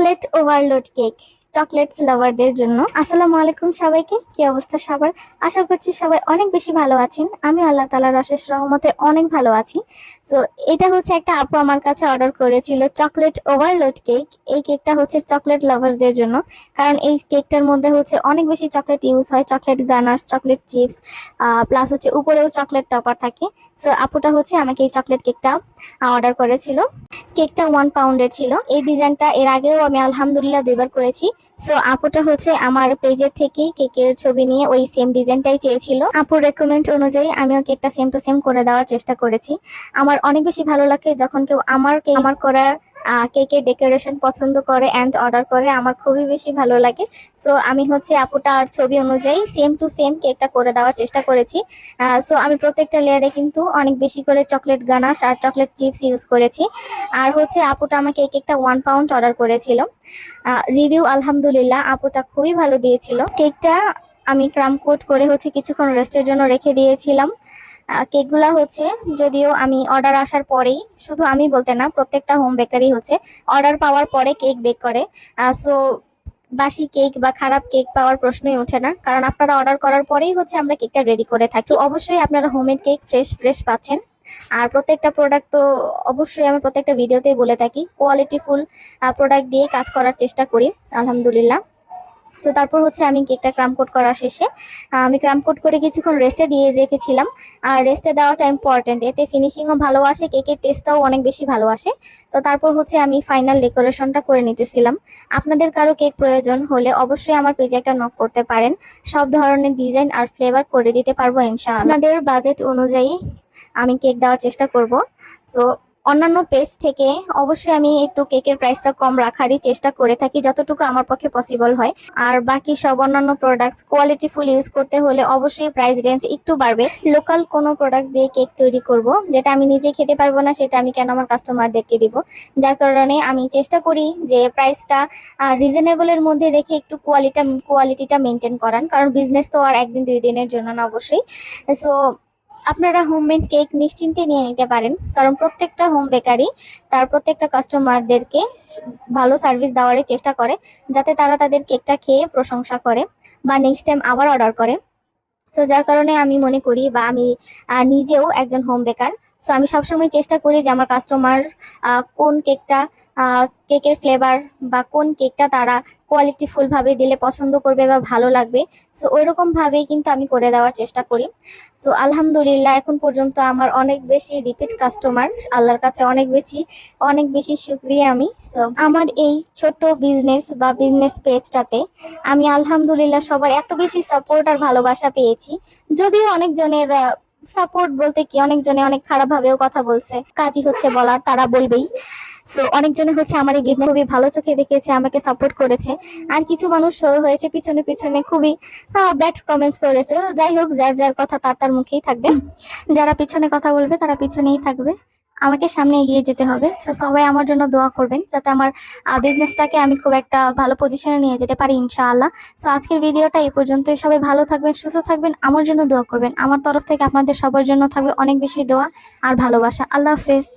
Chocolate overload cake chocolates লাভারদের জন্য। আসসালামু আলাইকুম সবাইকে, কি অবস্থা সবার? আশা করছি সবাই অনেক বেশি ভালো আছেন। আমি আল্লাহ তাআলার অশেষ রহমতে অনেক ভালো আছি। তো এটা হচ্ছে একটা আপু আমার কাছে অর্ডার করেছিল চকলেট ওভারলোড কেক। এই কেকটা হচ্ছে চকলেট লাভারদের জন্য, কারণ এই কেকটার মধ্যে হচ্ছে অনেক বেশি চকলেট ইউজ হয়, chocolate ganache, chocolate chips, plus হচ্ছে উপরেও চকলেট টপার থাকে। তো আপুটা হচ্ছে আমাকে এই চকলেট কেকটা অর্ডার করেছিল। কেকটা 1 পাউন্ডের ছিল। এই ডিজাইনটা এর আগেও আমি আলহামদুলিল্লাহ 2বার করেছি। সো আপুটা হচ্ছে আমার পেজের থেকেই কেকের ছবি নিয়ে ওই সেম ডিজাইনটাই চেয়েছিল। আপুর রেকমেন্ড অনুযায়ী আমিও কেকটা সেম টু সেম করে দেওয়ার চেষ্টা করেছি। আমার অনেক বেশি ভালো লাগে যখন কেউ আমার করা কেকের ডেকোরেশন পছন্দ করে অ্যান্ড অর্ডার করে। আমার খুবই বেশি ভালো লাগে। সো আমি হচ্ছে আপুটার ছবি অনুযায়ী সেম টু সেম কেকটা করে দেওয়ার চেষ্টা করেছি। সো আমি প্রত্যেকটা লেয়ারে কিন্তু অনেক বেশি করে চকলেট গানাশ আর চকলেট চিপস ইউজ করেছি। আর হচ্ছে আপুটা আমাকে এই কেকটা 1 পাউন্ড অর্ডার করেছিল। রিভিউ আলহামদুলিল্লাহ আপুটা খুবই ভালো দিয়েছিল। কেকটা আমি ক্রাম কোট করে হচ্ছে কিছুক্ষণ রেস্টের জন্য রেখে দিয়েছিলাম। কেকগুলা হচ্ছে যদিও আমি অর্ডার আসার পরেই, শুধু আমি বলতে না, প্রত্যেকটা হোম বেকারি হচ্ছে অর্ডার পাওয়ার পরে কেক বেক করে। সো বাসি কেক বা খারাপ কেক পাওয়ার প্রশ্নই ওঠে না, কারণ আপনারা অর্ডার করার পরেই হচ্ছে আমরা কেকটা রেডি করে থাকি। তো অবশ্যই আপনারা হোমমেড কেক ফ্রেশ ফ্রেশ পাচ্ছেন। আর প্রত্যেকটা প্রোডাক্ট তো অবশ্যই আমি প্রত্যেকটা ভিডিওতেই বলে থাকি, কোয়ালিটিফুল প্রোডাক্ট দিয়ে কাজ করার চেষ্টা করি আলহামদুলিল্লাহ। তো তারপর হচ্ছে আমি কেকটা ক্রাম কোট করা শেষে আমি ক্রাম কোট করে কিছুক্ষণ রেস্টে দিয়ে রেখেছিলাম। আর রেস্টে দেওয়াটা ইম্পর্টেন্ট, এতে ফিনিশিংও ভালো আসে, কেকের টেস্টটাও অনেক বেশি ভালো আসে। তো তারপর হচ্ছে আমি ফাইনাল ডেকোরেশনটা করে নিতেছিলাম। আপনাদের কারো কেক প্রয়োজন হলে অবশ্যই আমার পেজে একটা নক করতে পারেন। সব ধরনের ডিজাইন আর ফ্লেভার করে দিতে পারবো ইনশাআল্লাহ। আপনাদের বাজেট অনুযায়ী আমি কেক দেওয়ার চেষ্টা করব। তো অন্যান্য পেজ থেকে অবশ্যই আমি একটু কেকের প্রাইসটা কম রাখারই চেষ্টা করে থাকি যতটুকু আমার পক্ষে পসিবল হয়। আর বাকি সব অন্যান্য প্রোডাক্টস কোয়ালিটিফুল ইউজ করতে হলে অবশ্যই প্রাইস রেঞ্জ একটু বাড়বে। লোকাল কোনো প্রোডাক্টস দিয়ে কেক তৈরি করব, যেটা আমি নিজে খেতে পারবো না, সেটা আমি কেন আমার কাস্টমারদেরকে দিব? যার কারণে আমি চেষ্টা করি যে প্রাইসটা রিজনেবলের মধ্যে রেখে একটু কোয়ালিটিটা মেনটেন করার, কারণ বিজনেস তো আর একদিন 2 দিনের জন্য না অবশ্যই। সো আপনারা হোমমেড কেক নিশ্চিন্তে নিয়ে নিতে পারেন, কারণ প্রত্যেকটা হোম বেকারি তার প্রত্যেকটা কাস্টমারদেরকে ভালো সার্ভিস দেওয়ারই চেষ্টা করে, যাতে তারা তাদের কেকটা খেয়ে প্রশংসা করে বা নেক্সট টাইম আবার অর্ডার করে। তো যার কারণে আমি মনে করি, বা আমি নিজেও একজন হোম বেকার, সো আমি সবসময় চেষ্টা করি যে আমার কাস্টমার কোন কেকটা, কেকের ফ্লেভার বা কোন কেকটা তারা কোয়ালিটিফুল ভাবে দিলে পছন্দ করবে বা ভালো লাগবে। সো ওইরকম ভাবেই কিন্তু আমি করে দেওয়ার চেষ্টা করি। তো আলহামদুলিল্লাহ এখন পর্যন্ত আমার অনেক বেশি রিপিট কাস্টমার, আল্লাহর কাছে অনেক বেশি শুকরিয়া আমি। তো আমার এই ছোট্ট বিজনেস বা বিজনেস পেজটাতে আমি আলহামদুলিল্লাহ সবার এত বেশি সাপোর্ট আর ভালোবাসা পেয়েছি। যদিও অনেকজনের সাপোর্ট বলতে কি, অনেকজনে অনেক খারাপ ভাবেও কথা বলছে, কাজই হচ্ছে বলার, তারা বলবেই। সো অনেকজনে হচ্ছে আমার এই বিজনেস খুবই ভালো চোখে দেখেছে, আমাকে সাপোর্ট করেছে। আর কিছু মানুষ হয়েছে পিছনে পিছনে খুবই ব্যাড কমেন্টস করেছে। যাই হোক, যার যার কথা তার তার মুখেই থাকবে। যারা পিছনে কথা বলবে তারা পিছনেই থাকবে, আমাকে সামনে এগিয়ে যেতে হবে। তো সবাই আমার জন্য দোয়া করবেন, যাতে আমার বিজনেসটাকে আমি খুব একটা ভালো পজিশনে নিয়ে যেতে পারি ইনশাআল্লাহ। সো আজকের ভিডিওটা এই পর্যন্তই। সবাই ভালো থাকবেন, সুস্থ থাকবেন, আমার জন্য দোয়া করবেন। আমার তরফ থেকে আপনাদের সবার জন্য থাকবে অনেক বেশি দোয়া আর ভালোবাসা। আল্লাহ হাফেজ।